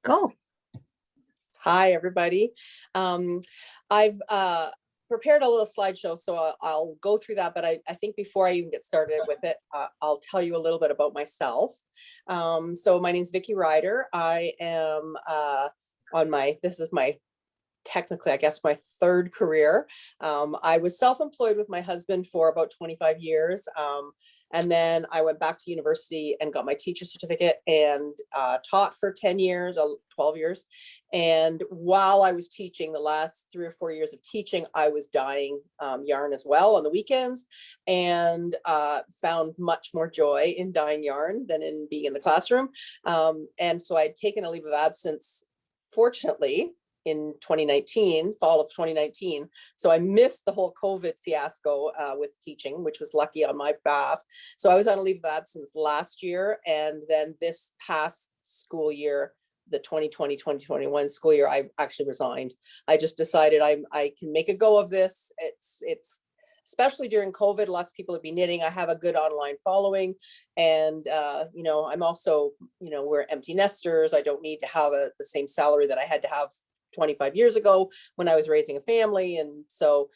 Go. Hi, everybody. I've prepared a little slideshow, so I'll go through that. But I think before I even get started with it, I'll tell you a little bit about myself. So my name is Vicki Ryder. I am this is my technically, I guess, my third career. I was self-employed with my husband for about 25 years. And then I went back to university and got my teacher certificate and taught for 10 years, 12 years. And while I was teaching, the last 3 or 4 years of teaching, I was dyeing yarn as well on the weekends, and found much more joy in dyeing yarn than in being in the classroom. And so I'd taken a leave of absence, fortunately, in 2019, fall of 2019. So I missed the whole COVID fiasco with teaching, which was lucky on my behalf. So I was on a leave of absence last year. And then this past school year, the 2020-2021 school year, I actually resigned. I just decided I can make a go of this. It's especially during COVID, lots of people have been knitting. I have a good online following, and I'm also, we're empty nesters. I don't need to have the same salary that I had to have 25 years ago when I was raising a family. And so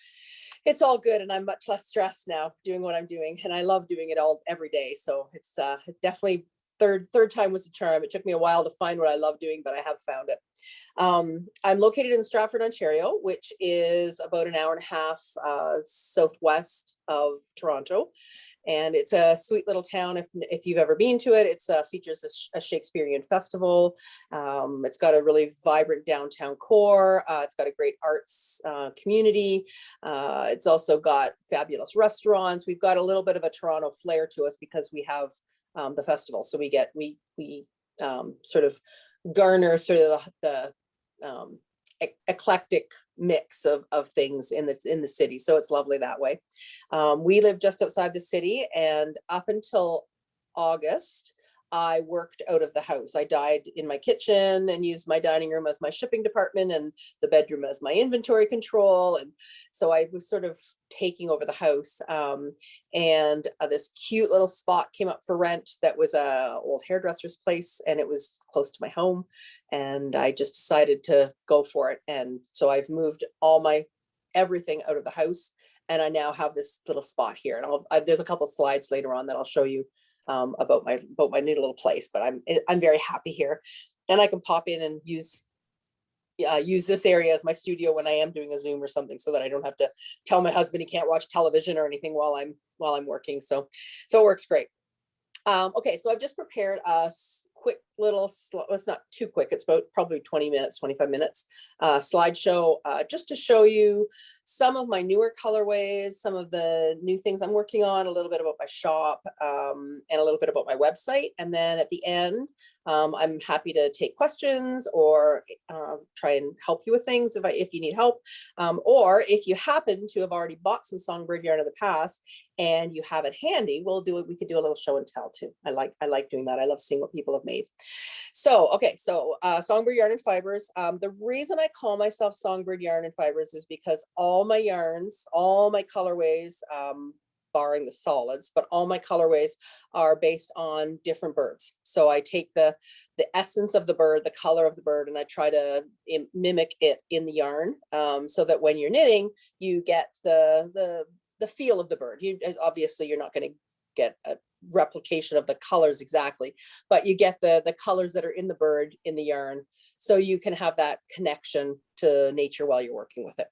it's all good. And I'm much less stressed now doing what I'm doing. And I love doing it all every day. So it's definitely third time was the charm. It took me a while to find what I love doing, but I have found it. I'm located in Stratford, Ontario, which is about an hour and a half southwest of Toronto. And it's a sweet little town. If you've ever been to it, it features a Shakespearean festival. It's got a really vibrant downtown core. It's got a great arts community. It's also got fabulous restaurants. We've got a little bit of a Toronto flair to us because we have the festival. So we sort of garner sort of the eclectic mix of things in the city. So it's lovely that way. We live just outside the city, and up until August, I worked out of the house. I dyed in my kitchen and used my dining room as my shipping department and the bedroom as my inventory control. And so I was sort of taking over the house. And this cute little spot came up for rent that was a old hairdresser's place, and it was close to my home. And I just decided to go for it. And so I've moved everything out of the house, and I now have this little spot here. And there's a couple slides later on that I'll show you about my new little place, but I'm very happy here, and I can pop in and use this area as my studio when I am doing a Zoom or something, so that I don't have to tell my husband he can't watch television or anything while I'm working. So it works great. Okay, so I've just prepared a quick little, it's not too quick, it's about probably 20 minutes, 25 minutes slideshow, just to show you some of my newer colorways, some of the new things I'm working on, a little bit about my shop, and a little bit about my website. And then at the end, I'm happy to take questions or try and help you with things if you need help, or if you happen to have already bought some Songbird yarn in the past and you have it handy, we could do a little show and tell too. I like doing that. I love seeing what people have made. So, okay, so Songbird Yarn and Fibres. The reason I call myself Songbird Yarn and Fibres is because all my yarns, all my colorways, barring the solids, but all my colorways are based on different birds. So I take the essence of the bird, the color of the bird, and I try to mimic it in the yarn, so that when you're knitting, you get the feel of the bird. Obviously you're not going to get a replication of the colors exactly, but you get the colors that are in the bird in the yarn, so you can have that connection to nature while you're working with it.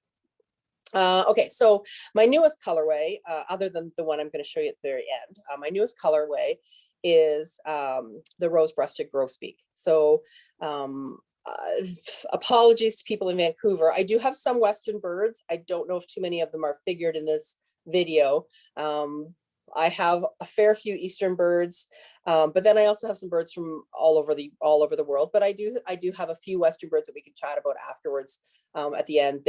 Okay, so my newest colorway, other than the one I'm going to show you at the very end, my newest colorway is the rose-breasted grosbeak. So apologies to people in Vancouver. I do have some Western birds. I don't know if too many of them are figured in this video. I have a fair few Eastern birds, but then I also have some birds from all over the world. But I do have a few Western birds that we can chat about afterwards. At the end,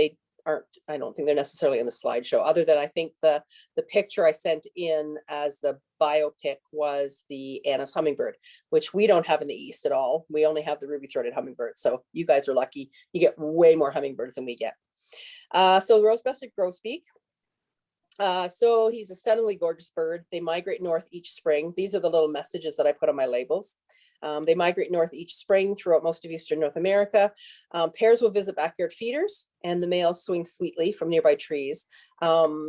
I don't think they're necessarily in the slideshow, other than I think the picture I sent in as the biopic was the Anna's hummingbird, which we don't have in the East at all. We only have the ruby-throated hummingbird. So you guys are lucky. You get way more hummingbirds than we get. So the rose-breasted grosbeak. So he's a stunningly gorgeous bird. They migrate north each spring. These are the little messages that I put on my labels. They migrate north each spring throughout most of eastern North America. Pairs will visit backyard feeders, and the males swing sweetly from nearby trees.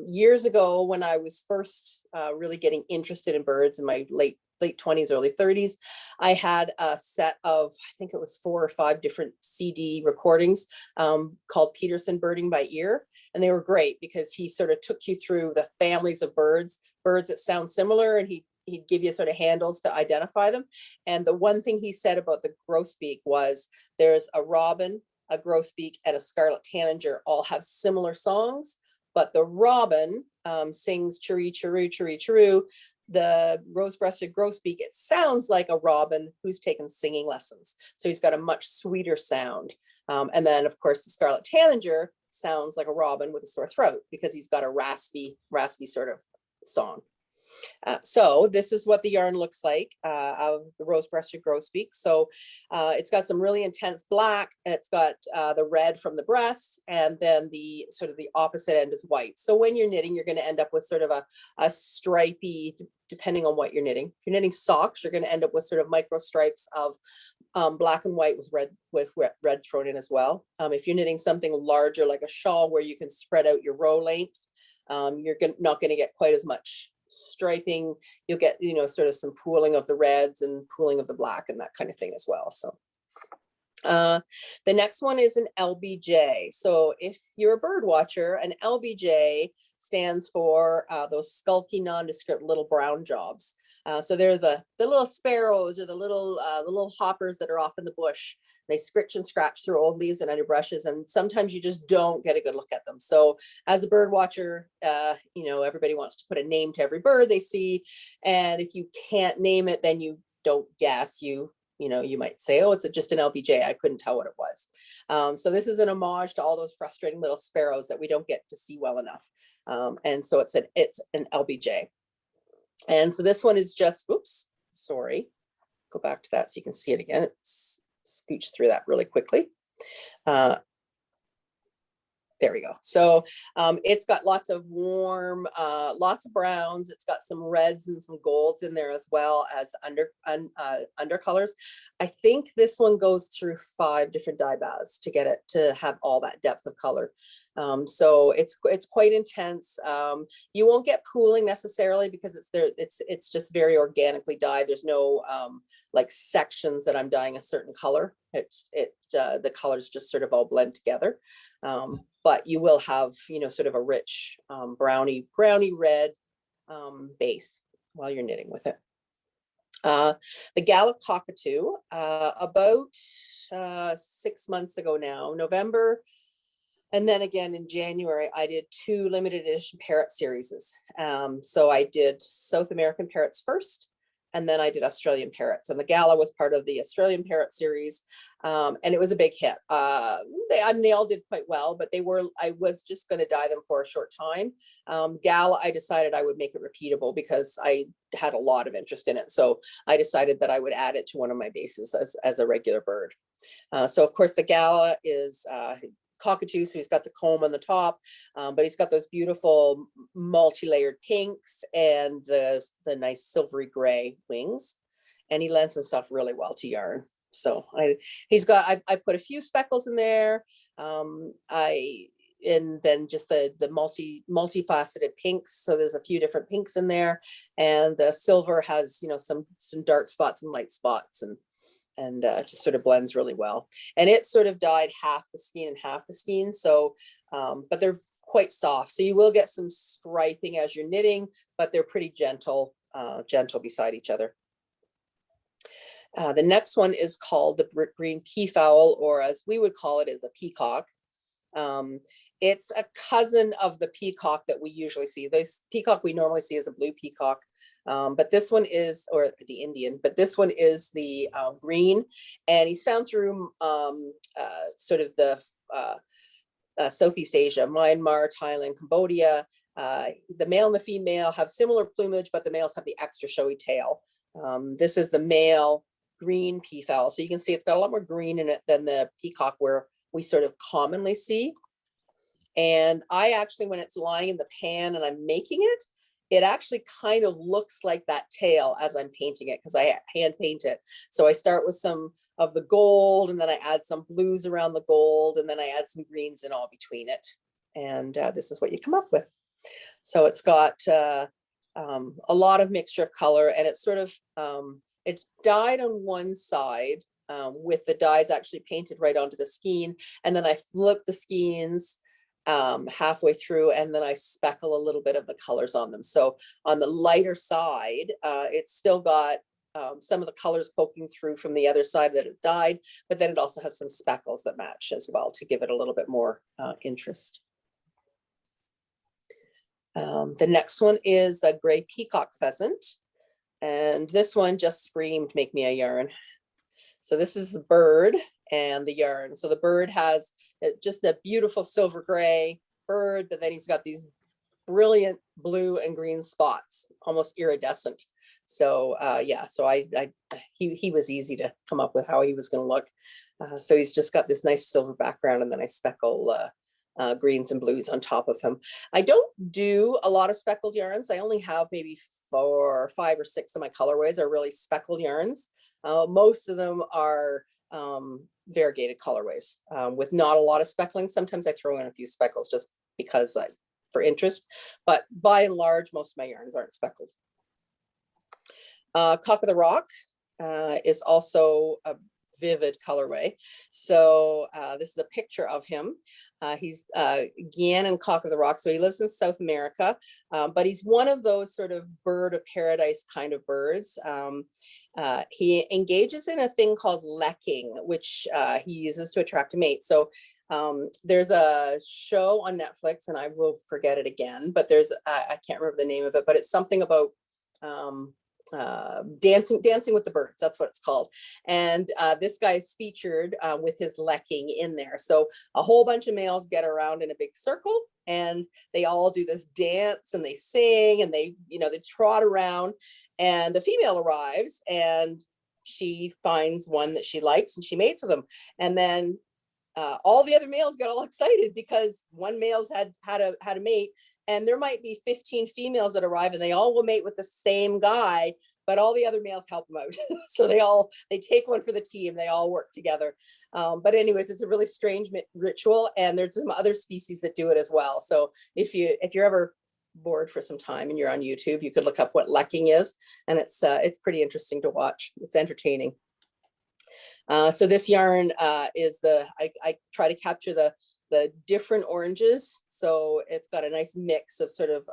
Years ago, when I was first really getting interested in birds in my late 20s, early 30s, I had a set of, I think it was 4 or 5 different CD recordings called Peterson Birding by Ear. And they were great because he sort of took you through the families of birds that sound similar, and he'd give you sort of handles to identify them. And the one thing he said about the grosbeak was there's a robin, a grosbeak, and a scarlet tanager all have similar songs, but the robin sings chiroo, chiroo, chiroo, chiroo. The rose-breasted grosbeak, it sounds like a robin who's taken singing lessons. So he's got a much sweeter sound. And then, of course, the scarlet tanager sounds like a robin with a sore throat because he's got a raspy sort of song. So this is what the yarn looks like of the rose-breasted grosbeak. So it's got some really intense black, and it's got the red from the breast, and then the sort of the opposite end is white. So when you're knitting, you're going to end up with sort of a stripy, depending on what you're knitting. If you're knitting socks, you're going to end up with sort of micro stripes of black and white with red thrown in as well. If you're knitting something larger like a shawl where you can spread out your row length, you're not going to get quite as much striping. You'll get, sort of some pooling of the reds and pooling of the black and that kind of thing as well. So the next one is an LBJ. So if you're a bird watcher, an LBJ stands for those skulky, nondescript little brown jobs. So they're the little sparrows or the little hoppers that are off in the bush. They scritch and scratch through old leaves and underbrushes, and sometimes you just don't get a good look at them. So as a bird watcher, everybody wants to put a name to every bird they see, and if you can't name it, then you don't guess. You might say, oh, it's just an LBJ. I couldn't tell what it was. So this is an homage to all those frustrating little sparrows that we don't get to see well enough. And so it's an LBJ. And so this one is just, oops, sorry. Go back to that so you can see it again. It's scooch through that really quickly. There we go. So it's got lots of warm, lots of browns. It's got some reds and some golds in there as well as undercolors. I think this one goes through 5 different dye baths to get it to have all that depth of color. So it's quite intense. You won't get pooling necessarily because it's just very organically dyed. There's no like sections that I'm dyeing a certain color. The colors just sort of all blend together. But you will have, sort of a rich browny red base while you're knitting with it. The Gallic cockatoo, about 6 months ago now, November, and then again in January, I did 2 limited edition parrot series. So I did South American parrots first, and then I did Australian parrots, and the Gala was part of the Australian parrot series. And it was a big hit. They all did quite well, but I was just going to dye them for a short time. Gala, I decided I would make it repeatable because I had a lot of interest in it. So I decided that I would add it to one of my bases as a regular bird. So of course the Gala is cockatoo, so he's got the comb on the top, but he's got those beautiful multi-layered pinks and the nice silvery gray wings, and he lends himself really well to yarn. So I put a few speckles in there, and then just the multifaceted pinks. So there's a few different pinks in there, and the silver has some dark spots and light spots, and just sort of blends really well. And it's sort of dyed half the skein and half the skein. So, but they're quite soft. So you will get some striping as you're knitting, but they're pretty gentle beside each other. The next one is called the green peafowl, or as we would call it, is a peacock. It's a cousin of the peacock that we usually see. This peacock we normally see is a blue peacock, but this one is, or the Indian, but this one is the green, and he's found through sort of the Southeast Asia, Myanmar, Thailand, Cambodia. The male and the female have similar plumage, but the males have the extra showy tail. This is the male green peafowl. So you can see it's got a lot more green in it than the peacock where we sort of commonly see. And I actually, when it's lying in the pan and I'm making it, it actually kind of looks like that tail as I'm painting it, because I hand paint it. So I start with some of the gold, and then I add some blues around the gold, and then I add some greens in all between it. And this is what you come up with. So it's got a lot of mixture of color, and it's sort of, it's dyed on one side with the dyes actually painted right onto the skein. And then I flip the skeins halfway through, and then I speckle a little bit of the colors on them. So on the lighter side, it's still got some of the colors poking through from the other side that it dyed, but then it also has some speckles that match as well to give it a little bit more interest. The next one is the gray peacock pheasant. And this one just screamed, make me a yarn. So this is the bird and the yarn. So the bird has just a beautiful silver gray bird, but then he's got these brilliant blue and green spots, almost iridescent. So yeah, so he was easy to come up with how he was going to look. So he's just got this nice silver background, and then I speckle greens and blues on top of him. I don't do a lot of speckled yarns. I only have maybe 4, 5, or 6 of my colorways are really speckled yarns. Most of them are variegated colorways with not a lot of speckling. Sometimes I throw in a few speckles just because for interest, but by and large, most of my yarns aren't speckled. Cock of the Rock is also a vivid colorway. So this is a picture of him. He's Guianan cock of the rock, so he lives in South America, but he's one of those sort of bird of paradise kind of birds. He engages in a thing called lekking, which he uses to attract a mate. So there's a show on Netflix, and I will forget it again, but there's I can't remember the name of it, but it's something about dancing with the birds. That's what it's called. And this guy is featured with his lekking in there. So a whole bunch of males get around in a big circle, and they all do this dance, and they sing, and they trot around, and the female arrives, and she finds one that she likes, and she mates with him. And then all the other males get all excited because one male's had a mate, and there might be 15 females that arrive, and they all will mate with the same guy, but all the other males help them out. So they take one for the team. They all work together. But anyways, it's a really strange ritual, and there's some other species that do it as well. So if you're ever bored for some time and you're on YouTube, you could look up what lekking is, and it's pretty interesting to watch. It's entertaining. So this yarn is I try to capture the different oranges. So it's got a nice mix of sort of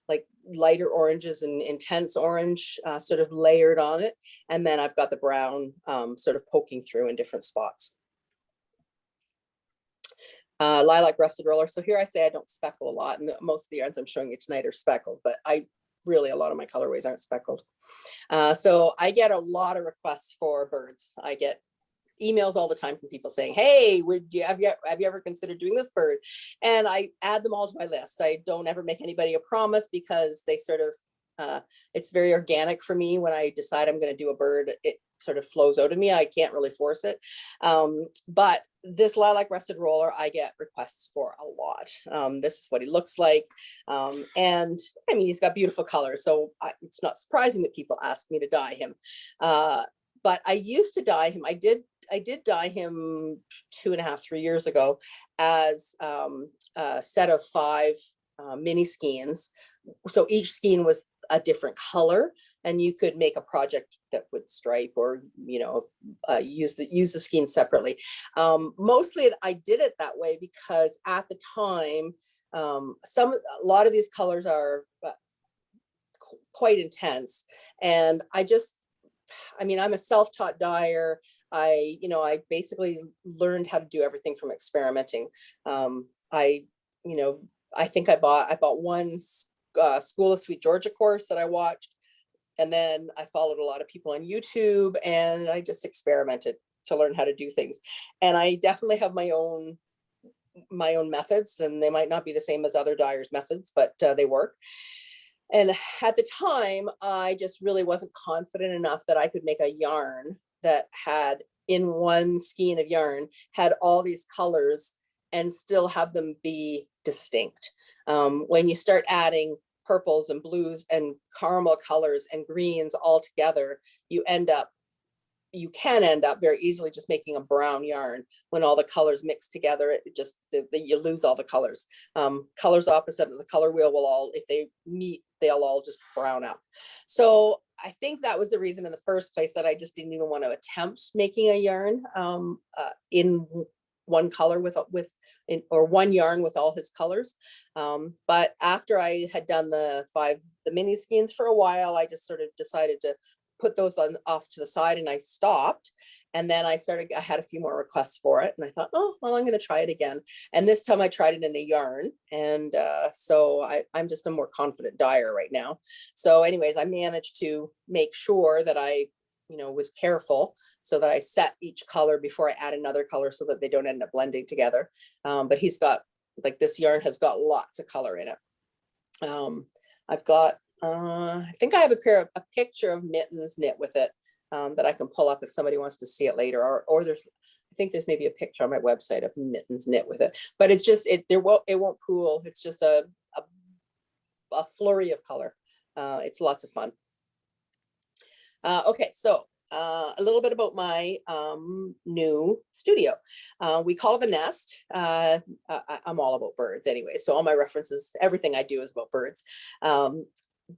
like lighter oranges and intense orange sort of layered on it. And then I've got the brown sort of poking through in different spots. Lilac breasted roller. So here I say I don't speckle a lot, and most of the yarns I'm showing you tonight are speckled, but a lot of my colorways aren't speckled. So I get a lot of requests for birds. I get emails all the time from people saying, hey, have you ever considered doing this bird? And I add them all to my list. I don't ever make anybody a promise, because they sort of it's very organic for me. When I decide I'm going to do a bird, it sort of flows out of me. I can't really force it. But this lilac breasted roller, I get requests for a lot. This is what he looks like. And I mean, he's got beautiful colors, so it's not surprising that people ask me to dye him. But I used to dye him. I did dye him 2.5, 3 years ago as a set of 5 mini skeins. So each skein was a different color, and you could make a project that would stripe or use the skein separately. Mostly I did it that way because at the time a lot of these colors are quite intense, and I'm a self-taught dyer. I basically learned how to do everything from experimenting. I think I bought one School of Sweet Georgia course that I watched, and then I followed a lot of people on YouTube, and I just experimented to learn how to do things. And I definitely have my own methods, and they might not be the same as other dyers' methods, but they work. And at the time, I just really wasn't confident enough that I could make a yarn that had, in one skein of yarn, had all these colors and still have them be distinct. When you start adding purples and blues and caramel colors and greens all together, you can end up very easily just making a brown yarn. When all the colors mix together, it just, you lose all the colors. Colors opposite of the color wheel will all, if they meet, they'll all just brown up. So I think that was the reason in the first place that I just didn't even want to attempt making a yarn in one color or one yarn with all his colors. But after I had done the mini skeins for a while, I just sort of decided to put those off to the side, and I stopped. And then I had a few more requests for it, and I thought, oh, well, I'm going to try it again. And this time I tried it in a yarn. And so I'm just a more confident dyer right now. So anyways, I managed to make sure that I, was careful so that I set each color before I add another color so that they don't end up blending together. But he's got, like, this yarn has got lots of color in it. I've got, I think I have a picture of Mittens knit with it that I can pull up if somebody wants to see it later, or I think there's maybe a picture on my website of Mittens knit with it, but it's just, it won't pool. It's just a flurry of color. It's lots of fun. Okay, so a little bit about my new studio. We call it the Nest. I'm all about birds anyway, so all my references, everything I do is about birds.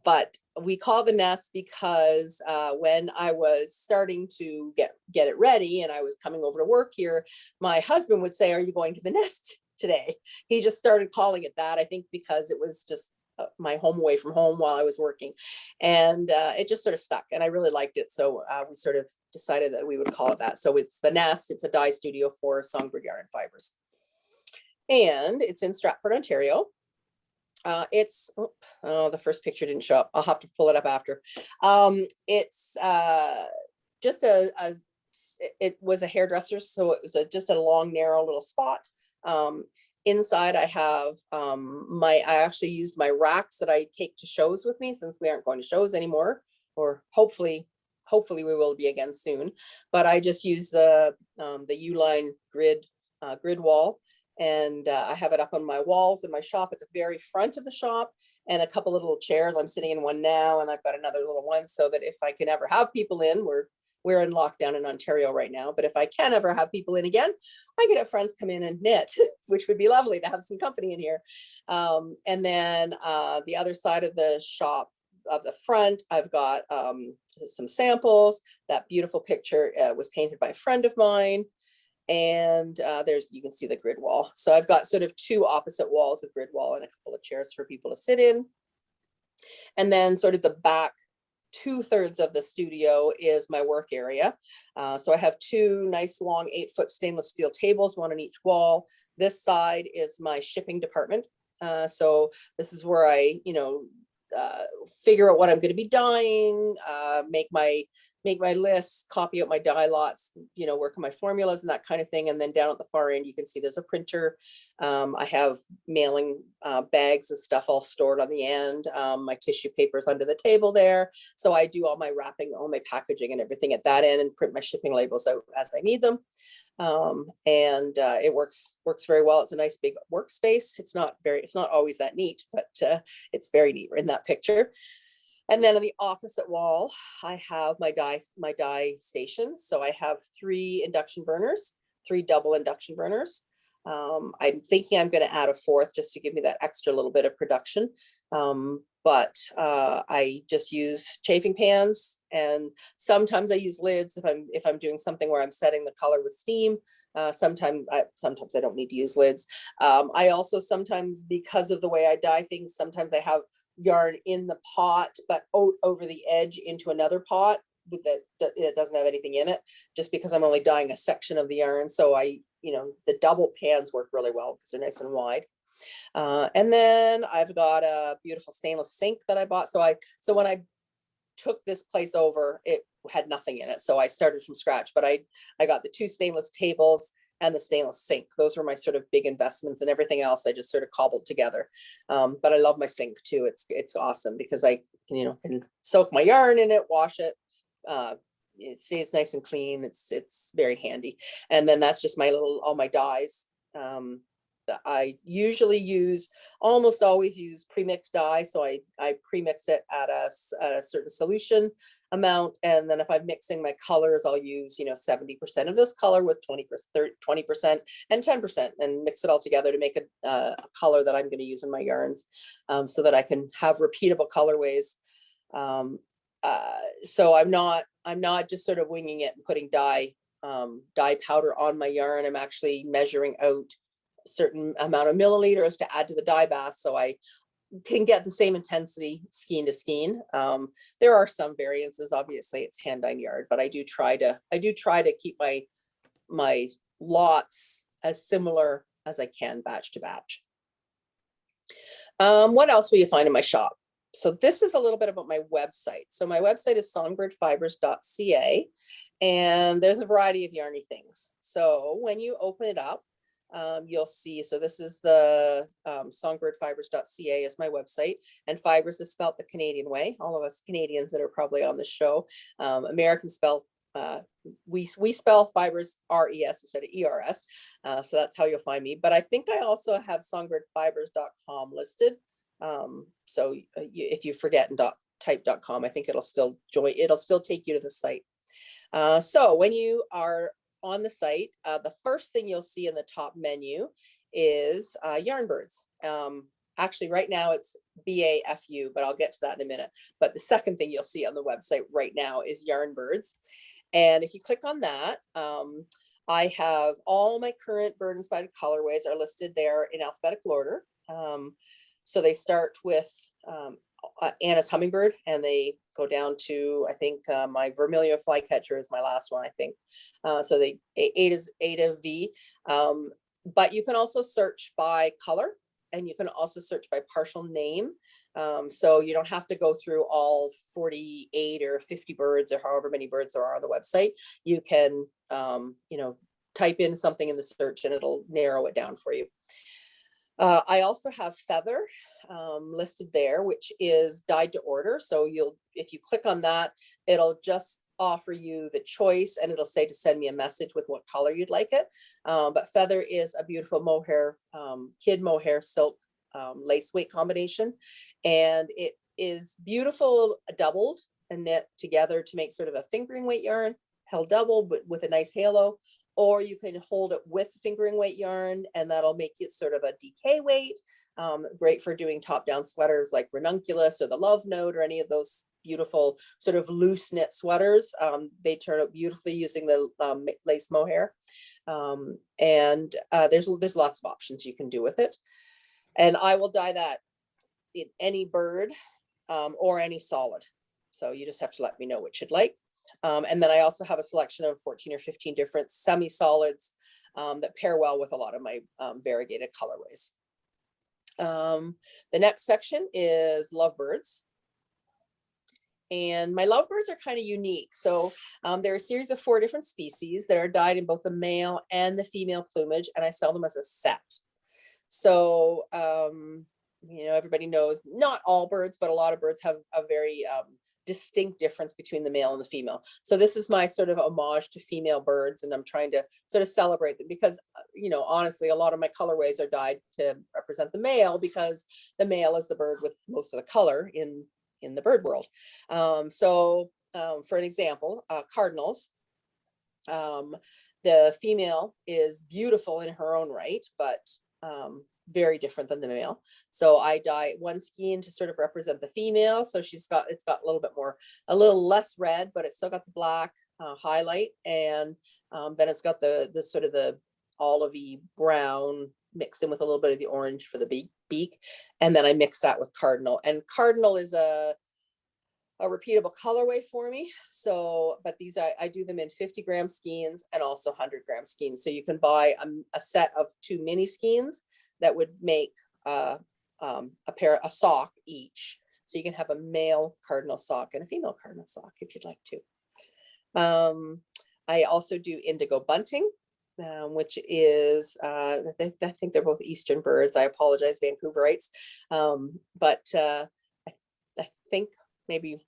But we call it the Nest because when I was starting to get it ready and I was coming over to work here, my husband would say, "Are you going to the Nest today?" He just started calling it that, I think because it was just my home away from home while I was working, and it just sort of stuck, and I really liked it. So we sort of decided that we would call it that. So it's the Nest. It's a dye studio for Songbird yarn and fibers, and it's in Stratford, Ontario. It's, the first picture didn't show up. I'll have to pull it up after. It's just it was a hairdresser, so it was just a long, narrow little spot. Inside I have I actually used my racks that I take to shows with me, since we aren't going to shows anymore, or hopefully we will be again soon. But I just use the Uline grid wall. And I have it up on my walls in my shop at the very front of the shop, and a couple of little chairs. I'm sitting in one now, and I've got another little one, so that if I can ever have people in, we're in lockdown in Ontario right now, but if I can ever have people in again, I could have friends come in and knit, which would be lovely to have some company in here. And then the other side of the shop, of the front, I've got some samples. That beautiful picture was painted by a friend of mine. And you can see the grid wall. So I've got sort of two opposite walls of grid wall and a couple of chairs for people to sit in. And then sort of the back 2/3 of the studio is my work area. So I have two nice long 8-foot stainless steel tables, one on each wall. This side is my shipping department. So this is where I, figure out what I'm going to be dyeing, make my lists, copy out my dye lots, work on my formulas and that kind of thing. And then down at the far end, you can see there's a printer. I have mailing bags and stuff all stored on the end. My tissue papers under the table there. So I do all my wrapping, all my packaging and everything at that end, and print my shipping labels out as I need them. And it works very well. It's a nice big workspace. It's not always that neat, but it's very neat in that picture. And then on the opposite wall, I have my dye station. So I have 3 induction burners, 3 double induction burners. I'm thinking I'm going to add a 4th just to give me that extra little bit of production. But I just use chafing pans, and sometimes I use lids if I'm doing something where I'm setting the color with steam. Sometimes I don't need to use lids. I also sometimes, because of the way I dye things, sometimes I have yarn in the pot, but over the edge into another pot it doesn't have anything in it, just because I'm only dyeing a section of the yarn. So the double pans work really well because they're nice and wide. And then I've got a beautiful stainless sink that I bought. So when I took this place over, it had nothing in it. So I started from scratch, but I got the 2 stainless tables and the stainless sink. Those were my sort of big investments, and everything else I just sort of cobbled together. But I love my sink too. It's awesome because I can soak my yarn in it, wash it. It stays nice and clean. It's very handy. And then that's just all my dyes. I usually almost always use pre-mixed dye. So I pre-mix it at a certain solution amount. And then if I'm mixing my colors, I'll use, 70% of this color with 20% and 10% and mix it all together to make a color that I'm going to use in my yarns, so that I can have repeatable colorways. So I'm not just sort of winging it and putting dye powder on my yarn. I'm actually measuring out certain amount of milliliters to add to the dye bath, so I can get the same intensity skein to skein. There are some variances, obviously it's hand dyed yarn, but I do try to keep my lots as similar as I can, batch to batch. What else will you find in my shop? So this is a little bit about my website. So my website is songbirdfibres.ca, and there's a variety of yarny things. So when you open it up, you'll see, so this is the songbirdfibres.ca is my website, and Fibres is spelled the Canadian way. All of us Canadians that are probably on the show, Americans spell, we spell Fibres R-E-S instead of E-R-S. So that's how you'll find me. But I think I also have songbirdfibres.com listed. So if you forget and type .com, I think it'll still take you to the site. So when you are on the site, the first thing you'll see in the top menu is yarn birds. Actually, right now it's BAFU, but I'll get to that in a minute. But the second thing you'll see on the website right now is yarn birds. And if you click on that, I have all my current bird inspired colorways are listed there in alphabetical order. So they start with Anna's hummingbird, and they go down to, I think, my vermilion flycatcher is my last one, I think. So the Ada V. But you can also search by color, and you can also search by partial name. So you don't have to go through all 48 or 50 birds or however many birds there are on the website. You can, type in something in the search and it'll narrow it down for you. I also have feather listed there, which is dyed to order. So if you click on that, it'll just offer you the choice, and it'll say to send me a message with what color you'd like it. But feather is a beautiful mohair, kid mohair silk lace weight combination, and it is beautiful doubled and knit together to make sort of a fingering weight yarn, held double but with a nice halo. Or you can hold it with fingering weight yarn, and that'll make it sort of a DK weight. Great for doing top-down sweaters like Ranunculus or the Love Note or any of those beautiful sort of loose knit sweaters. They turn out beautifully using the lace mohair. And there's lots of options you can do with it. And I will dye that in any bird or any solid. So you just have to let me know which you'd like. And then I also have a selection of 14 or 15 different semi-solids that pair well with a lot of my variegated colorways. The next section is lovebirds. And my lovebirds are kind of unique. So there are a series of 4 different species that are dyed in both the male and the female plumage, and I sell them as a set. So, everybody knows not all birds, but a lot of birds have a very distinct difference between the male and the female. So this is my sort of homage to female birds, and I'm trying to sort of celebrate them because, honestly, a lot of my colorways are dyed to represent the male because the male is the bird with most of the color in the bird world. For an example, cardinals, the female is beautiful in her own right, but very different than the male. So I dye one skein to sort of represent the female. So it's got a little less red, but it's still got the black highlight. And then it's got the sort of the olivey brown mixed in with a little bit of the orange for the beak. And then I mix that with cardinal, and cardinal is a repeatable colorway for me. So, but these, I do them in 50-gram skeins and also 100-gram skeins. So you can buy a set of 2 mini skeins that would make a sock each. So you can have a male cardinal sock and a female cardinal sock if you'd like to. I also do indigo bunting, which is, I think they're both Eastern birds. I apologize, Vancouverites. But I think maybe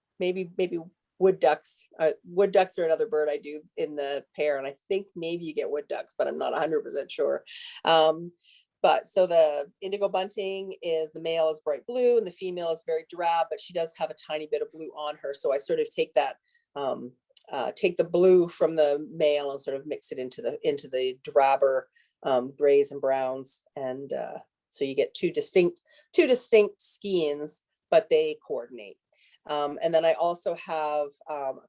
wood ducks. Wood ducks are another bird I do in the pair, and I think maybe you get wood ducks, but I'm not 100% sure. But so the indigo bunting is, the male is bright blue and the female is very drab, but she does have a tiny bit of blue on her. So I sort of take that, take the blue from the male and sort of mix it into the drabber grays and browns. And so you get two distinct skeins, but they coordinate. And then I also have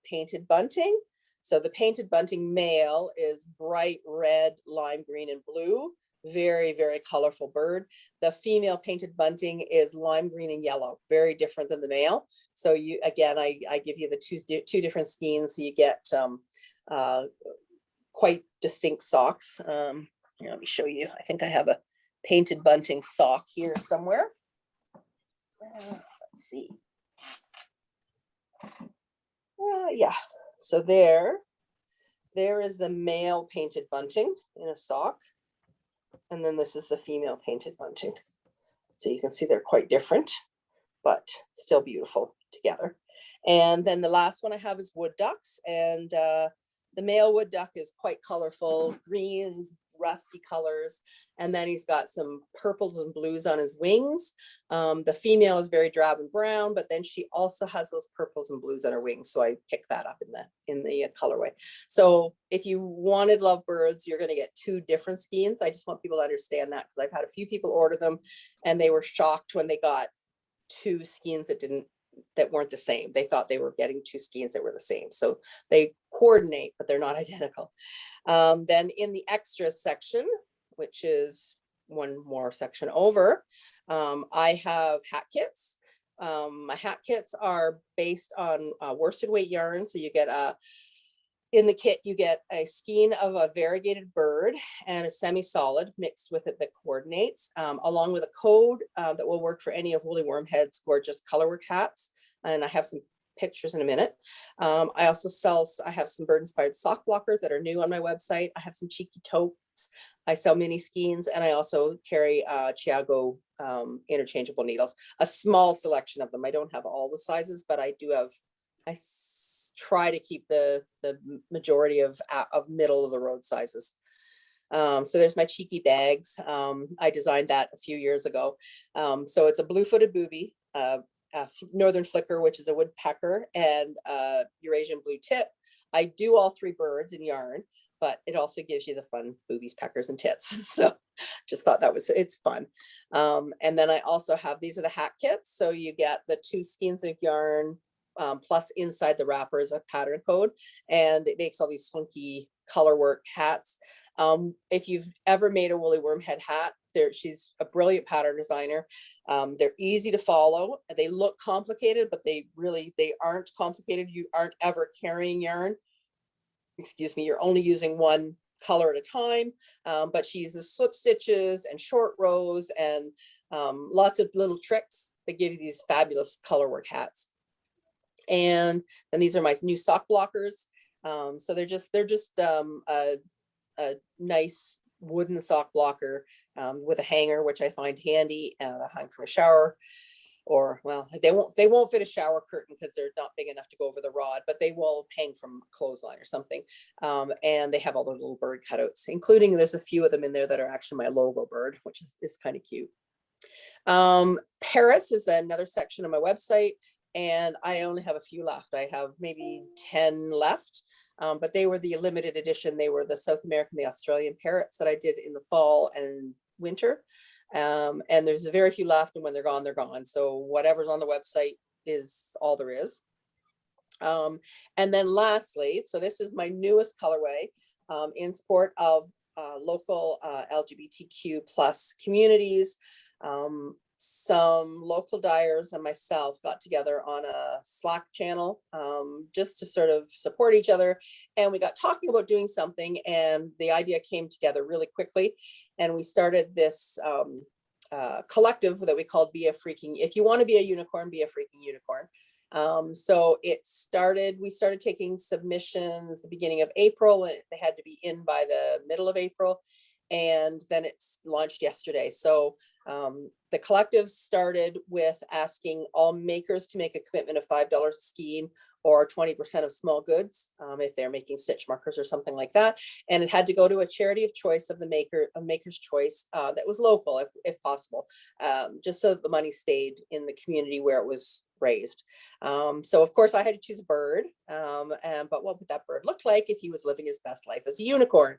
painted bunting. So the painted bunting male is bright red, lime green, and blue. Very, very colorful bird. The female painted bunting is lime green and yellow, very different than the male. So you, again, I give you the two different skeins, so you get quite distinct socks. Here, let me show you. I think I have a painted bunting sock here somewhere. Let's see. Yeah, so there is the male painted bunting in a sock. And then this is the female painted bunting. So you can see they're quite different, but still beautiful together. And then the last one I have is wood ducks. And the male wood duck is quite colorful, greens, rusty colors. And then he's got some purples and blues on his wings. The female is very drab and brown, but then she also has those purples and blues on her wings. So I picked that up in the colorway. So if you wanted lovebirds, you're going to get two different skeins. I just want people to understand that, because I've had a few people order them and they were shocked when they got two skeins that weren't the same. They thought they were getting two skeins that were the same. So they coordinate, but they're not identical. Then in the extras section, which is one more section over, I have hat kits. My hat kits are based on worsted weight yarn. So you get in the kit, you get a skein of a variegated bird and a semi-solid mixed with it that coordinates, along with a code that will work for any of Woolly Wormhead's gorgeous colorwork hats. And I have some pictures in a minute. I also I have some bird inspired sock blockers that are new on my website. I have some cheeky totes. I sell mini skeins, and I also carry Chiago interchangeable needles, a small selection of them. I don't have all the sizes, but I do have, try to keep the majority of middle of the road sizes. So there's my cheeky bags. I designed that a few years ago. So it's a blue-footed booby, northern flicker, which is a woodpecker, and Eurasian blue tip. I do all three birds in yarn, but it also gives you the fun boobies, peckers, and tits. So just thought it's fun. And then I also have, these are the hat kits. So you get the two skeins of yarn, plus inside the wrapper is a pattern code, and it makes all these funky colorwork hats. If you've ever made a Woolly Wormhead hat, she's a brilliant pattern designer. They're easy to follow. They look complicated, but they aren't complicated. You aren't ever carrying yarn. Excuse me, you're only using one color at a time. But she uses slip stitches and short rows and lots of little tricks that give you these fabulous colorwork hats. And then these are my new sock blockers. So they're just a nice wooden sock blocker with a hanger, which I find handy. I hang from a shower, or well, they won't fit a shower curtain because they're not big enough to go over the rod, but they will hang from clothesline or something. And they have all the little bird cutouts, including there's a few of them in there that are actually my logo bird, which is kind of cute. Parrots is another section of my website, and I only have a few left. I have maybe 10 left. But they were the limited edition. They were the South American, the Australian parrots that I did in the fall and winter. And there's very few left, and when they're gone, they're gone. So whatever's on the website is all there is. And then lastly, so this is my newest colorway in support of local LGBTQ plus communities. Some local dyers and myself got together on a Slack channel just to sort of support each other. And we got talking about doing something, and the idea came together really quickly. And we started this collective that we called Be a Freaking, if you want to be a unicorn, be a freaking unicorn. So we started taking submissions the beginning of April, and they had to be in by the middle of April. And then it's launched yesterday. So The collective started with asking all makers to make a commitment of $5 a skein or 20% of small goods, if they're making stitch markers or something like that. And it had to go to a charity of choice of the maker's choice that was local, if possible, just so that the money stayed in the community where it was raised. So of course I had to choose a bird, but what would that bird look like if he was living his best life as a unicorn?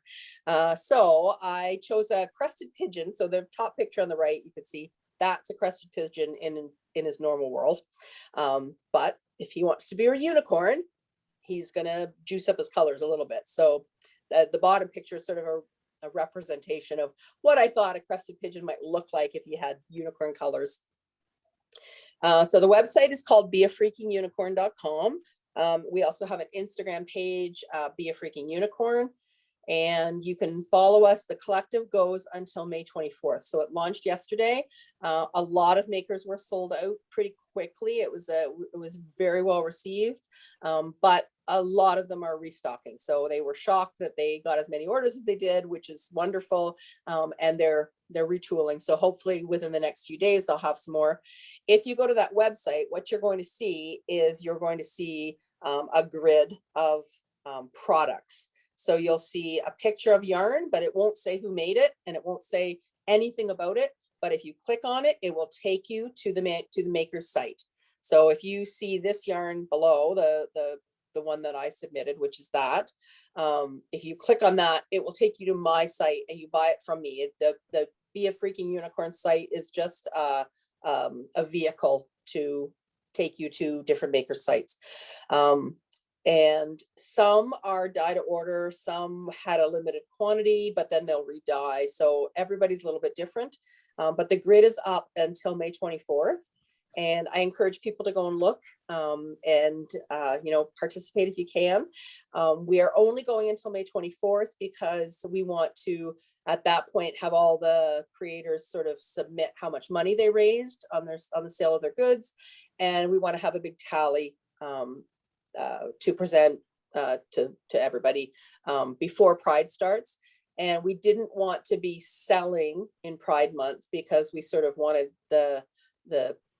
So I chose a crested pigeon. So the top picture on the right, you can see that's a crested pigeon in his normal world. But if he wants to be a unicorn, he's gonna juice up his colors a little bit. So the bottom picture is sort of a representation of what I thought a crested pigeon might look like if he had unicorn colors. So the website is called beafreakingunicorn.com. We also have an Instagram page, Be a Freaking Unicorn, and you can follow us. The collective goes until May 24th. So it launched yesterday. A lot of makers were sold out pretty quickly. It was very well received, but a lot of them are restocking. So they were shocked that they got as many orders as they did, which is wonderful. And they're retooling. So hopefully within the next few days, they'll have some more. If you go to that website, what you're going to see is a grid of products. So you'll see a picture of yarn, but it won't say who made it and it won't say anything about it. But if you click on it, it will take you to the maker's site. So if you see this yarn below, the one that I submitted, which is that, if you click on that, it will take you to my site and you buy it from me. The Be a Freaking Unicorn site is just a vehicle to take you to different maker sites. And some are dye to order, some had a limited quantity, but then they'll re-dye. So everybody's a little bit different, but the grid is up until May 24th. And I encourage people to go and look and participate if you can. We are only going until May 24th because we want to, at that point, have all the creators sort of submit how much money they raised on the sale of their goods. And we want to have a big tally to present to everybody before Pride starts. And we didn't want to be selling in Pride Month because we sort of wanted the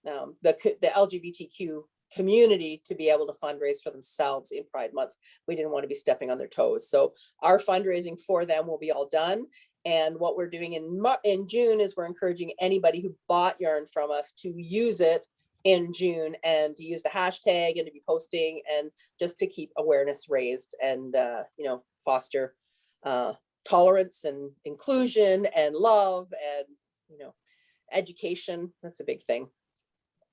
LGBTQ community to be able to fundraise for themselves in Pride Month. We didn't want to be stepping on their toes. So our fundraising for them will be all done. And what we're doing in June is we're encouraging anybody who bought yarn from us to use it in June and to use the hashtag and to be posting and just to keep awareness raised and foster tolerance and inclusion and love and education. That's a big thing.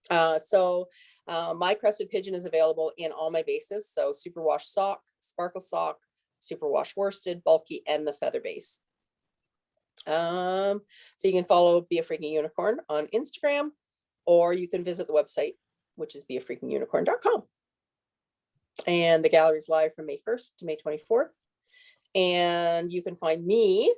So my crested pigeon is available in all my bases. So superwash sock, sparkle sock, superwash worsted, bulky, and the feather base. So you can follow Be a Freaking Unicorn on Instagram, or you can visit the website, which is beafreakingunicorn.com. And the gallery is live from May 1st to May 24th. And you can find me,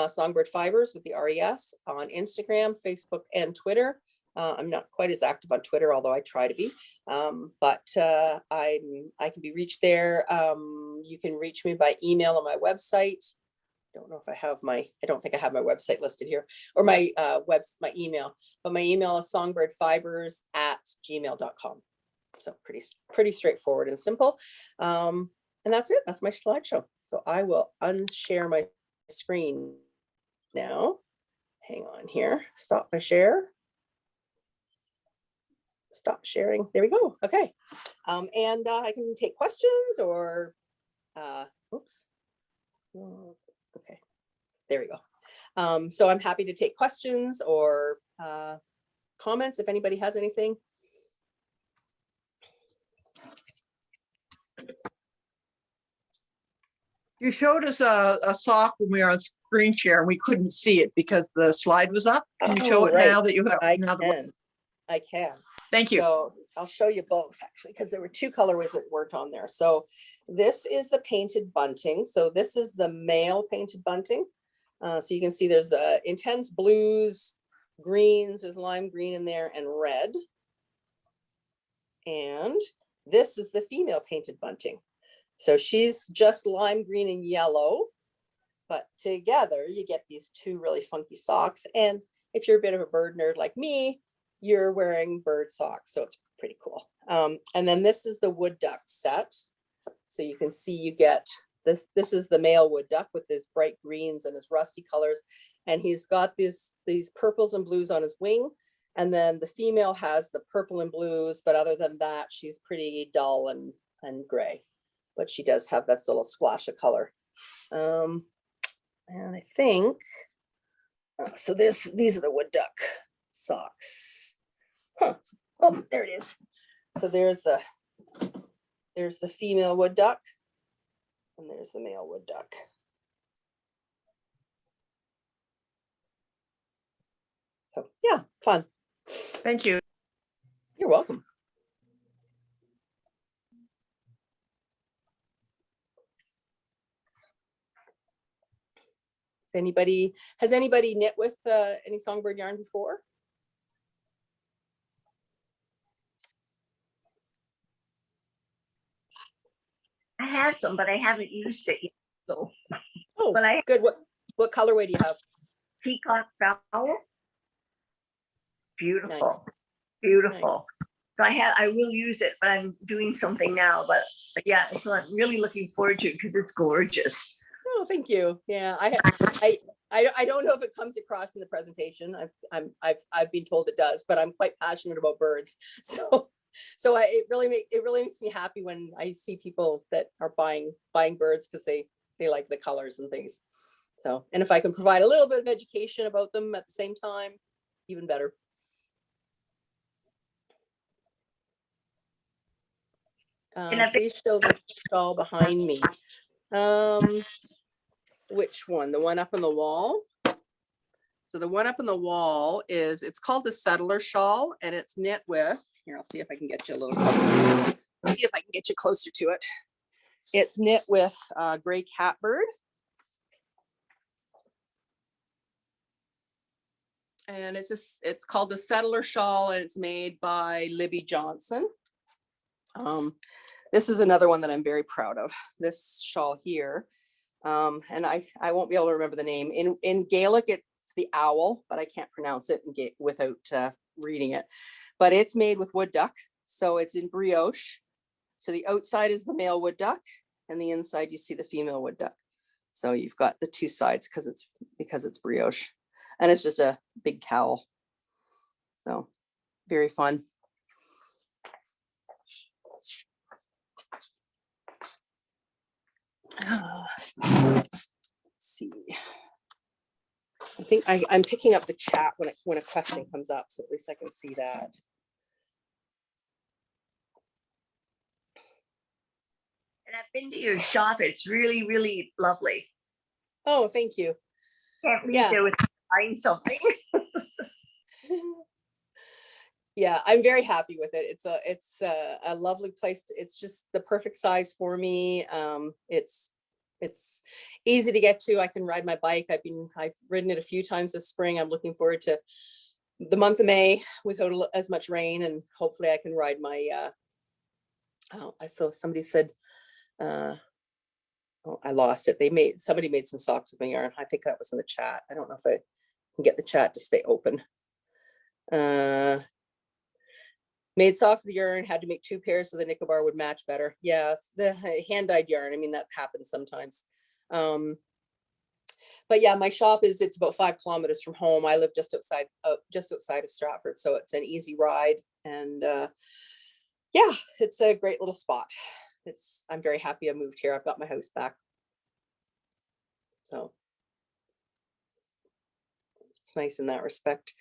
Songbird Fibres with the RES, on Instagram, Facebook, and Twitter. I'm not quite as active on Twitter, although I try to be, but I can be reached there. You can reach me by email on my website. I don't think I have my website listed here, or my email, but my email is songbird.fibres@gmail.com. So pretty straightforward and simple. And that's it. That's my slideshow. So I will unshare my screen now. Hang on here. Stop my share. Stop sharing. There we go. Okay. And I can take questions or, oops. Okay. There we go. So I'm happy to take questions or comments if anybody has anything. You showed us a sock when we were on screen share and we couldn't see it because the slide was up. Can you show it right. now that you have? I can. Thank you. So I'll show you both actually, because there were two colorways that weren't on there. So this is the painted bunting. So this is the male painted bunting. So you can see there's the intense blues, greens, there's lime green in there, and red. And this is the female painted bunting. So she's just lime green and yellow, but together you get these two really funky socks. And if you're a bit of a bird nerd like me, you're wearing bird socks. So it's pretty cool. And then this is the wood duck set. So you can see you get this. This is the male wood duck with his bright greens and his rusty colors. And he's got these purples and blues on his wing. And then the female has the purple and blues, but other than that, she's pretty dull and gray. But she does have this little splash of color. And I think, so these are the wood duck socks. Huh. Oh, there it is. So there's the female wood duck, and there's the male wood duck. So yeah, fun. Thank you. You're welcome. Has anybody knit with any songbird yarn before? I have some, but I haven't used it yet. So, Oh, but I good. What colorway do you have? peacock fowl. Beautiful, Nice. beautiful. So I will use it, but I'm doing something now. But yeah, so I'm really looking forward to it because it's gorgeous. Oh, thank you. Yeah, I don't know if it comes across in the presentation. I've been told it does, but I'm quite passionate about birds. So it really makes me happy when I see people that are buying birds because they like the colors and things. So, and if I can provide a little bit of education about them at the same time, even better. Please show the shawl behind me. Which one? The one up on the wall? So the one up on the wall it's called the settler shawl, and it's knit with, here, I'll see if I can get you a little closer. See if I can get you closer to it. It's knit with gray catbird. And it's called the settler shawl, and it's made by Libby Johnson. This is another one that I'm very proud of, this shawl here. And I won't be able to remember the name. In Gaelic, it's the owl, but I can't pronounce it without reading it. But it's made with wood duck, so it's in brioche. So the outside is the male wood duck, and the inside you see the female wood duck. So you've got the two sides because it's brioche, and it's just a big cowl. So very fun. Let's see. I think I'm picking up the chat when a question comes up, so at least I can see that. And I've been to your shop. It's really, really lovely. Oh, thank you. Can't leave there without buying something. Yeah, I'm very happy with it. It's a lovely place. It's just the perfect size for me. It's easy to get to. I can ride my bike. I've ridden it a few times this spring. I'm looking forward to the month of May without as much rain, and hopefully I can ride my I saw somebody said oh, I lost it. Somebody made some socks with my yarn. I think that was in the chat. I don't know if I can get the chat to stay open. Made socks with yarn, had to make 2 pairs so the knickerbar would match better. Yes, the hand-dyed yarn. I mean, that happens sometimes. But yeah, my shop it's about 5 kilometers from home. I live just outside of Stratford, so it's an easy ride. And yeah, it's a great little spot. I'm very happy I moved here. I've got my house back. So it's nice in that respect.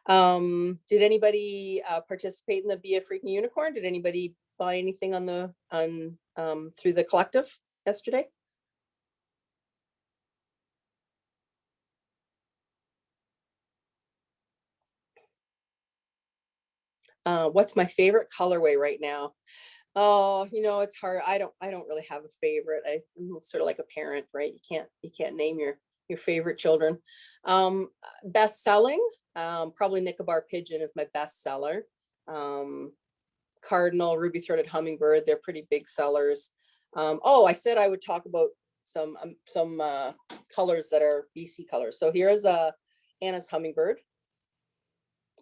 Did anybody participate in the Be a Freaking Unicorn? Did anybody buy anything through the collective yesterday? What's my favorite colorway right now? Oh, it's hard. I don't really have a favorite. I'm sort of like a parent, right? You can't name your favorite children. Best selling, probably Nicobar Pigeon is my best seller. Cardinal, Ruby Throated Hummingbird, they're pretty big sellers. Oh, I said I would talk about some colors that are BC colors. So here's Anna's Hummingbird.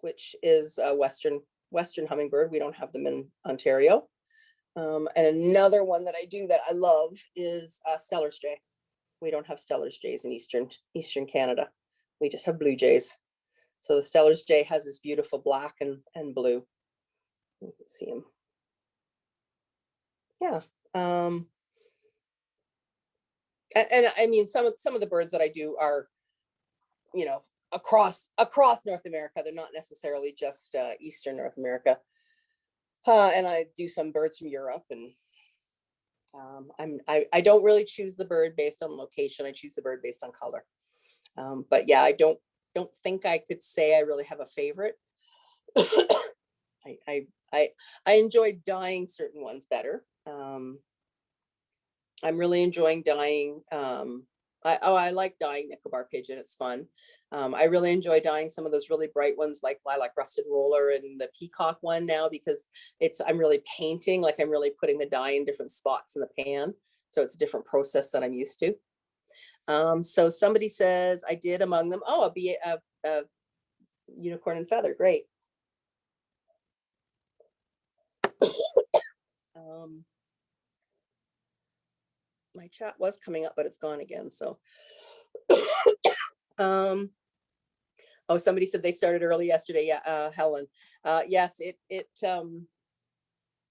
which is a Western hummingbird. We don't have them in Ontario. And another one that I do that I love is Stellar's jay. We don't have Stellar's jays in Eastern Canada. We just have blue jays. So the Stellar's jay has this beautiful black and blue. You can see him. Yeah. And I mean, some of the birds that I do are, you know, across North America. They're not necessarily just Eastern North America. And I do some birds from Europe, and I don't really choose the bird based on location. I choose the bird based on color. But yeah, I don't think I could say I really have a favorite. I enjoy dyeing certain ones better. I'm really enjoying dyeing. I like dyeing Nicobar pigeon. It's fun. I really enjoy dyeing some of those really bright ones, like lilac rusted roller and the peacock one now, because I'm really painting, like I'm really putting the dye in different spots in the pan. So it's a different process that I'm used to. So somebody says I did among them. Oh, a unicorn and feather. Great. My chat was coming up, but it's gone again. So, oh, somebody said they started early yesterday. Yeah, Helen. Yes, it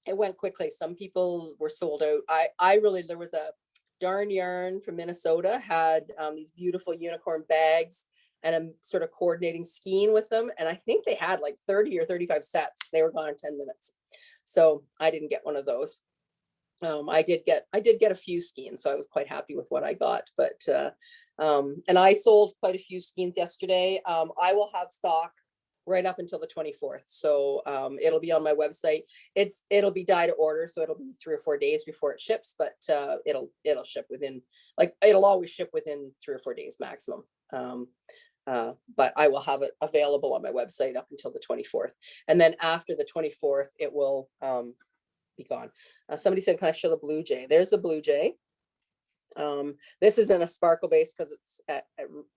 went quickly. Some people were sold out. There was a Darn Yarn from Minnesota had these beautiful unicorn bags, and I'm sort of coordinating skiing with them. And I think they had like 30 or 35 sets. They were gone in 10 minutes. So I didn't get one of those. I did get a few skeins, so I was quite happy with what I got. But and I sold quite a few skeins yesterday. I will have stock right up until the 24th, so it'll be on my website. It'll be dye to order, so it'll be 3 or 4 days before it ships. But it'll ship within, like, it'll always ship within 3 or 4 days maximum. But I will have it available on my website up until the 24th, and then after the 24th, it will be gone. Somebody said, can I show the blue jay? There's the blue jay. This isn't a sparkle base because it's at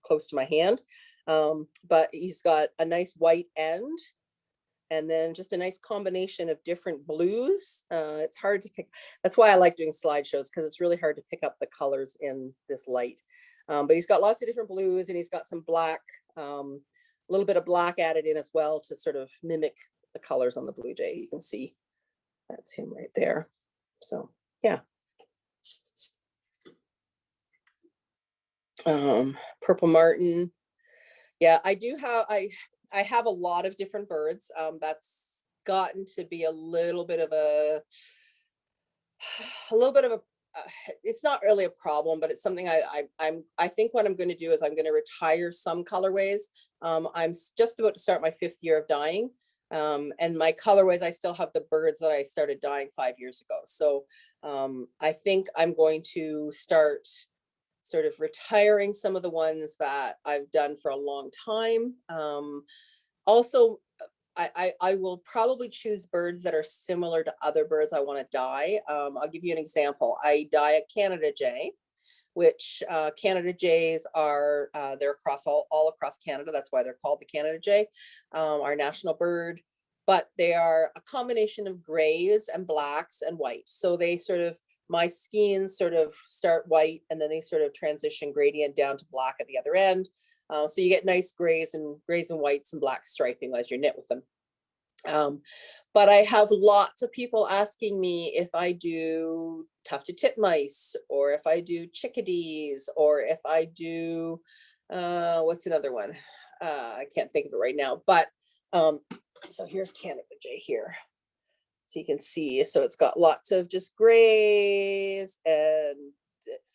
close to my hand, but he's got a nice white end, and then just a nice combination of different blues. It's hard to pick. That's why I like doing slideshows, because it's really hard to pick up the colors in this light. But he's got lots of different blues, and he's got some black, a little bit of black added in as well to sort of mimic the colors on the blue jay. You can see that's him right there. So yeah. Purple martin. Yeah, I do have, I have a lot of different birds. That's gotten to be a little bit of a it's not really a problem, but it's something I think what I'm going to do is I'm going to retire some colorways. I'm just about to start my 5th year of dyeing. And my colorways, I still have the birds that I started dyeing 5 years ago. So I think I'm going to start sort of retiring some of the ones that I've done for a long time. Also, I will probably choose birds that are similar to other birds I want to dye. I'll give you an example. I dye a Canada jay, which Canada jays are, they're across all across Canada. That's why they're called the Canada jay, our national bird. But they are a combination of grays and blacks and white. So they sort of, my skeins sort of start white, and then they sort of transition gradient down to black at the other end. So you get nice grays and whites and black striping as you knit with them. But I have lots of people asking me if I do tufted titmice, or if I do chickadees, or if I do, what's another one? I can't think of it right now, but so here's Canada jay here. So you can see, so it's got lots of just grays, and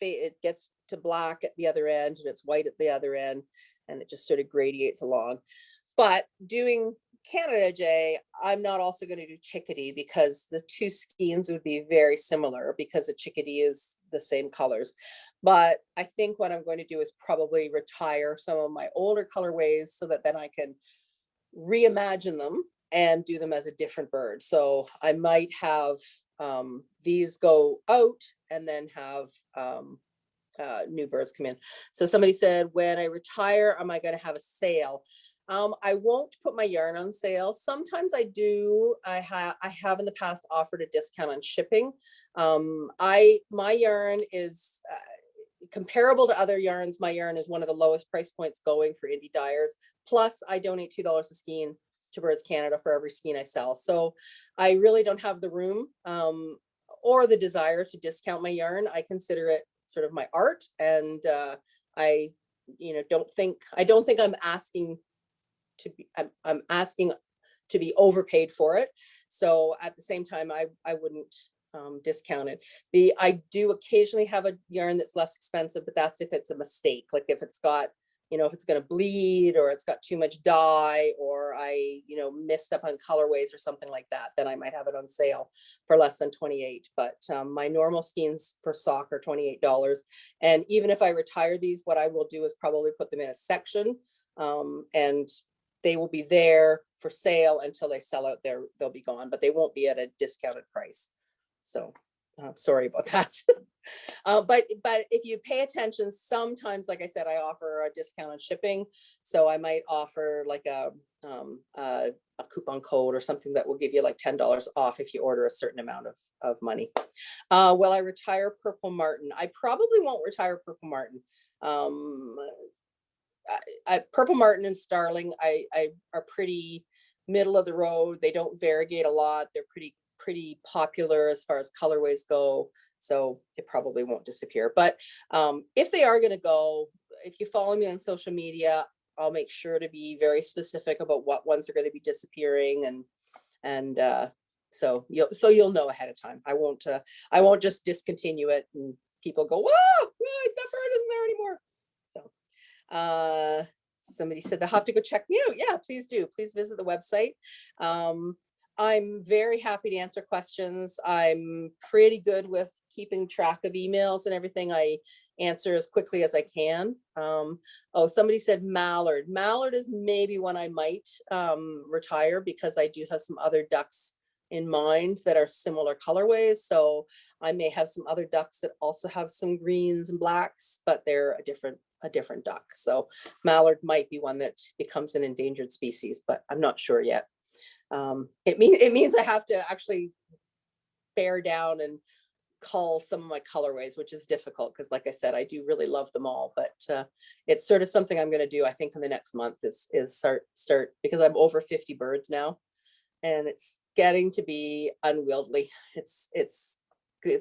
it gets to black at the other end, and it's white at the other end, and it just sort of gradiates along. But doing Canada jay, I'm not also going to do chickadee, because the two skeins would be very similar, because the chickadee is the same colors. But I think what I'm going to do is probably retire some of my older colorways, so that then I can reimagine them and do them as a different bird. So I might have these go out, and then have new birds come in. So somebody said, when I retire, am I going to have a sale? I won't put my yarn on sale. Sometimes I do. I have in the past offered a discount on shipping. My yarn is comparable to other yarns. My yarn is one of the lowest price points going for indie dyers. Plus, I donate $2 a skein to Birds Canada for every skein I sell. So I really don't have the room or the desire to discount my yarn. I consider it sort of my art, and I don't think I'm asking to be I'm asking to be overpaid for it. So at the same time, I wouldn't discount it. I do occasionally have a yarn that's less expensive, but that's if it's a mistake, like if it's got, if it's going to bleed, or it's got too much dye, or I missed up on colorways or something like that, then I might have it on sale for less than 28. But my normal skeins for sock are $28. And even if I retire these, what I will do is probably put them in a section, and they will be there for sale until they sell out. They'll be gone, but they won't be at a discounted price. So sorry about that. But if you pay attention, sometimes, like I said, I offer a discount on shipping. So I might offer like a coupon code or something that will give you like $10 off if you order a certain amount of money. Will I retire Purple Martin? I probably won't retire Purple Martin. Purple Martin and Starling, I are pretty middle of the road. They don't variegate a lot. They're pretty popular as far as colorways go. So it probably won't disappear. But if they are going to go, if you follow me on social media, I'll make sure to be very specific about what ones are going to be disappearing, and so you'll know ahead of time. I won't just discontinue it and people go, whoa, that bird isn't there anymore. So somebody said they'll have to go check me out. Yeah, please do. Please visit the website. I'm very happy to answer questions. I'm pretty good with keeping track of emails and everything. I answer as quickly as I can. Oh, somebody said mallard. Mallard is maybe one I might retire, because I do have some other ducks in mind that are similar colorways. So I may have some other ducks that also have some greens and blacks, but they're a different duck. So mallard might be one that becomes an endangered species, but I'm not sure yet. It means I have to actually bear down and cull some of my colorways, which is difficult because, like I said, I do really love them all. But it's sort of something I'm going to do, I think, in the next month is start because I'm over 50 birds now, and it's getting to be unwieldy. It's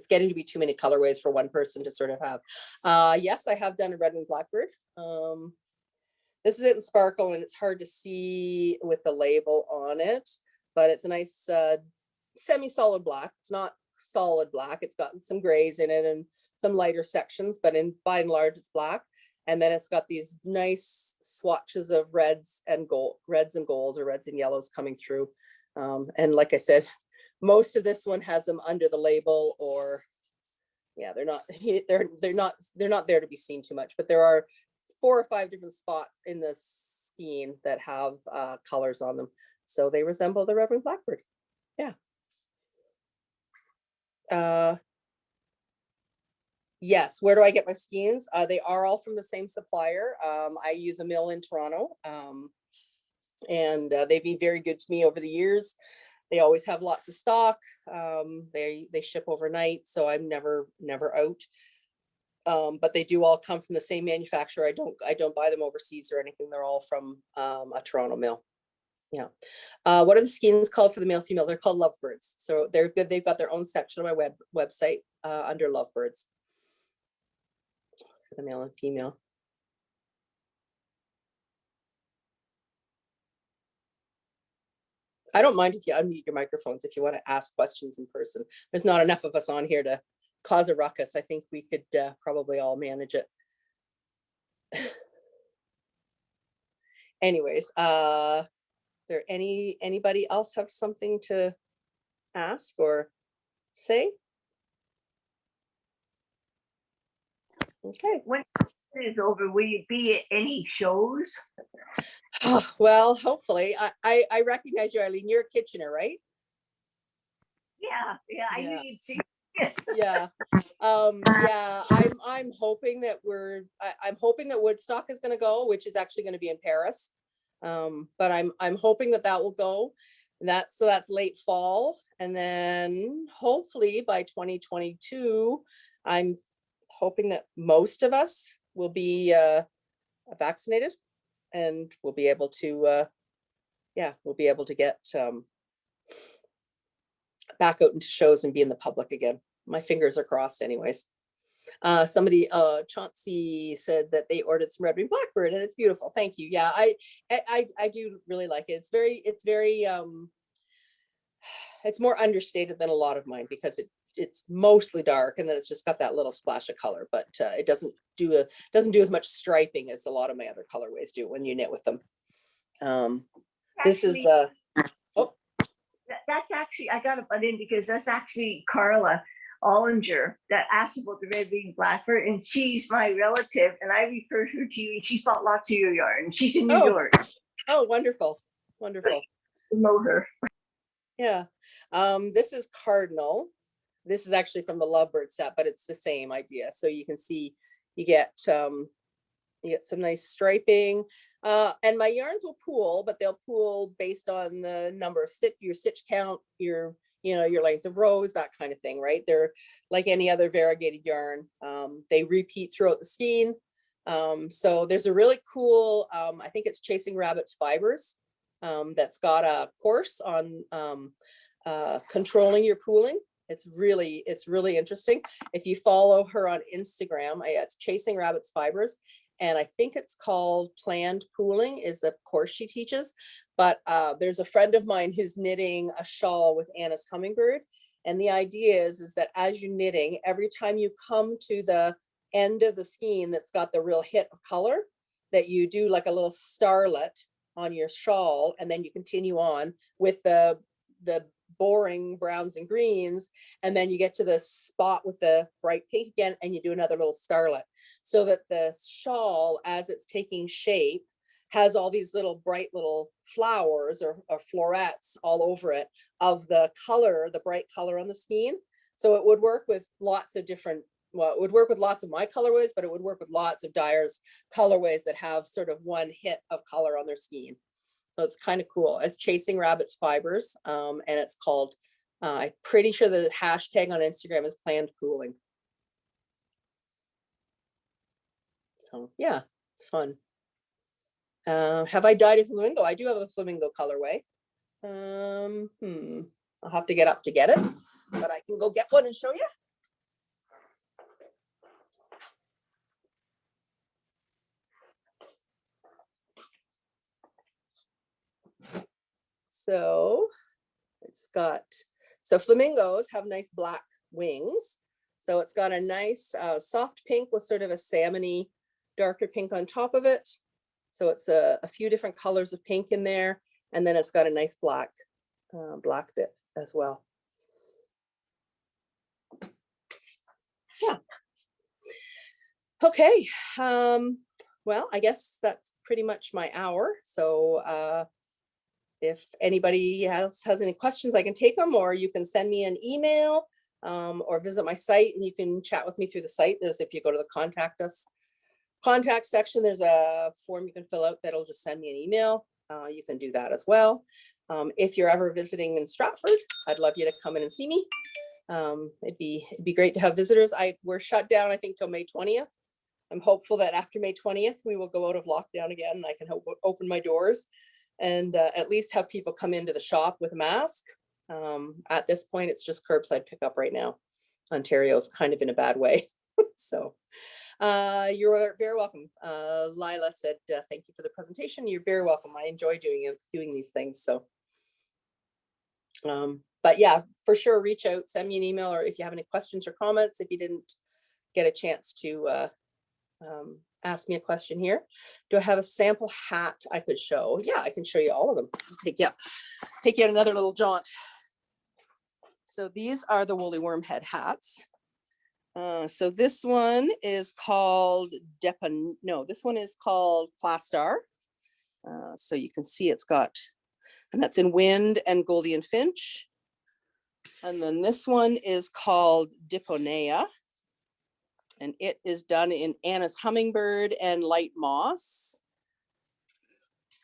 getting to be too many colorways for one person to sort of have. Yes, I have done a red-winged blackbird. This is it in sparkle, and it's hard to see with the label on it, but it's a nice semi-solid black. It's not solid black. It's got some grays in it and some lighter sections, but by and large, it's black. And then it's got these nice swatches of reds and golds, or reds and yellows coming through. And like I said, most of this one has them under the label, or yeah, they're not there to be seen too much, but there are 4 or 5 different spots in this skein that have colors on them. So they resemble the red-winged blackbird. Yeah. Yes, where do I get my skeins? They are all from the same supplier. I use a mill in Toronto, and they've been very good to me over the years. They always have lots of stock. They ship overnight, so I'm never out. But they do all come from the same manufacturer. I don't buy them overseas or anything. They're all from a Toronto mill. Yeah. What are the skeins called for the male female? They're called lovebirds. So they're good. They've got their own section on my website under lovebirds for the male and female. I don't mind if you unmute your microphones if you want to ask questions in person. There's not enough of us on here to cause a ruckus. I think we could probably all manage it. Anyways, there anybody else have something to ask or say? Okay. When it is over, will you be at any shows? Well, hopefully. I recognize you, Eileen. You're a Kitchener, right? Yeah. I knew you'd see. Yeah. Yeah, I'm hoping that I'm hoping that Woodstock is going to go, which is actually going to be in Paris. But I'm hoping that will go. And that's late fall. And then hopefully by 2022, I'm hoping that most of us will be vaccinated, and we'll be able to get back out into shows and be in the public again. My fingers are crossed anyways. Somebody, Chauncey said that they ordered some red wing blackbird and it's beautiful. Thank you. Yeah, I do really like it. It's very it's more understated than a lot of mine because it's mostly dark, and then it's just got that little splash of color, but it doesn't do as much striping as a lot of my other colorways do when you knit with them. This is that's actually, I got to butt in because that's actually Carla Ollinger that asked about the red winged blackbird, and she's my relative, and I referred her to you, and she's bought lots of your yarn. She's in New York. Oh, wonderful. Wonderful. Know her. Yeah. This is Cardinal. This is actually from the Lovebird set, but it's the same idea. So you can see you get some nice striping. And my yarns will pool, but they'll pool based on the number of your stitch count, your length of rows, that kind of thing, right? They're like any other variegated yarn. They repeat throughout the skein. So there's a really cool, I think it's Chasing Rabbits Fibres, that's got a course on controlling your pooling. It's really interesting. If you follow her on Instagram, it's Chasing Rabbits Fibres. And I think it's called Planned Pooling is the course she teaches. But there's a friend of mine who's knitting a shawl with Anna's Hummingbird. And the idea is that as you're knitting, every time you come to the end of the skein that's got the real hit of color, that you do like a little starlet on your shawl, and then you continue on with the boring browns and greens, and then you get to the spot with the bright pink again, and you do another little starlet, so that the shawl, as it's taking shape, has all these little bright little flowers or florets all over it of the color, the bright color on the skein. So it would work with lots of different, well, it would work with lots of my colorways, but it would work with lots of dyers' colorways that have sort of one hit of color on their skein. So it's kind of cool. It's Chasing Rabbits Fibres, and it's called, I'm pretty sure the hashtag on Instagram is Planned Pooling. So yeah, it's fun. Have I dyed a flamingo? I do have a flamingo colorway. I'll have to get up to get it, but I can go get one and show you. So it's got, so flamingos have nice black wings. So it's got a nice soft pink with sort of a salmony, darker pink on top of it. So it's a few different colors of pink in there. And then it's got a nice black bit as well. Yeah. Okay. Well, I guess that's pretty much my hour. So if anybody else has any questions, I can take them, or you can send me an email or visit my site, and you can chat with me through the site. If you go to the contact section, there's a form you can fill out that'll just send me an email. You can do that as well. If you're ever visiting in Stratford, I'd love you to come in and see me. It'd be great to have visitors. We're shut down, I think, till May 20th. I'm hopeful that after May 20th, we will go out of lockdown again, and I can open my doors and at least have people come into the shop with a mask. At this point, it's just curbside pickup right now. Ontario's kind of in a bad way. So you're very welcome. Lila said, thank you for the presentation. You're very welcome. I enjoy doing these things. So, but yeah, for sure, reach out, send me an email, or if you have any questions or comments, if you didn't get a chance to ask me a question here. Do I have a sample hat I could show? Yeah, I can show you all of them. Take you out another little jaunt. So these are the woolly worm head hats. So this one is called this one is called Plastar. So you can see it's got, and that's in Wind and Goldie and Finch. And then this one is called Diponea. And it is done in Anna's Hummingbird and Light Moss.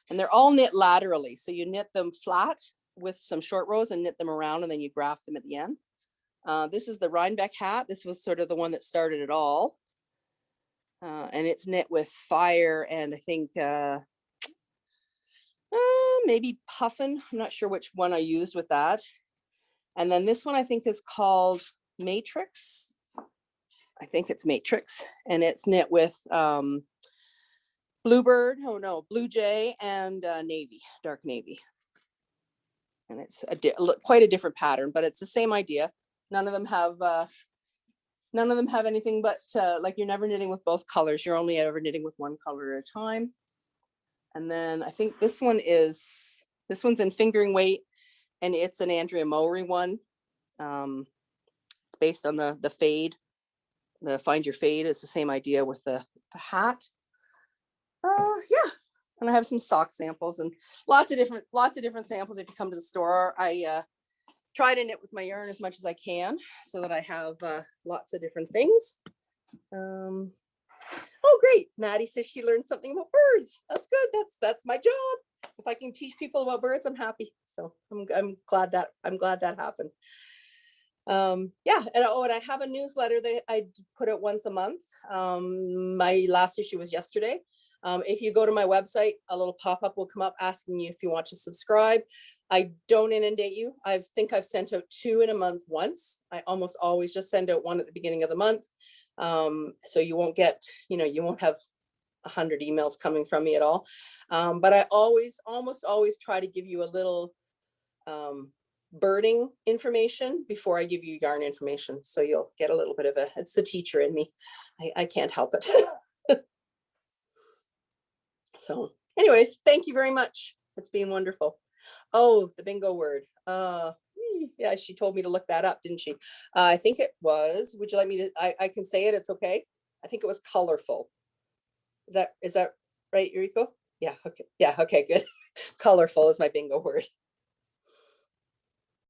And they're all knit laterally. So you knit them flat with some short rows and knit them around, and then you graft them at the end. This is the Rhinebeck hat. This was sort of the one that started it all. And it's knit with fire and I think maybe puffin. I'm not sure which one I used with that. And then this one I think is called Matrix. I think it's Matrix, and it's knit with Bluebird, Blue Jay and navy, dark navy. And it's quite a different pattern, but it's the same idea. None of them have anything but like you're never knitting with both colors. You're only ever knitting with one color at a time. And then I think this one's in fingering weight, and it's an Andrea Mowry one. It's based on the fade, the find your fade. It's the same idea with the hat. Yeah. And I have some sock samples and lots of different samples. If you come to the store, I try to knit with my yarn as much as I can so that I have lots of different things. Oh, great. Maddie says she learned something about birds. That's good. That's my job. If I can teach people about birds, I'm happy. So I'm glad that happened. Yeah. And I have a newsletter that I put out once a month. My last issue was yesterday. If you go to my website, a little pop-up will come up asking you if you want to subscribe. I don't inundate you. I think I've sent out 2 in a month once. I almost always just send out 1 at the beginning of the month. So you won't get, you won't have 100 emails coming from me at all. But I almost always try to give you a little birding information before I give you yarn information. So you'll get a little bit of it's the teacher in me. I can't help it. So anyways, thank you very much. It's been wonderful. Oh, the bingo word. Yeah, she told me to look that up, didn't she? I think it was, would you like me to, I can say it, it's okay. I think it was colorful. Is that right, Yuriko? Yeah, okay. Yeah, okay, good. Colorful is my bingo word.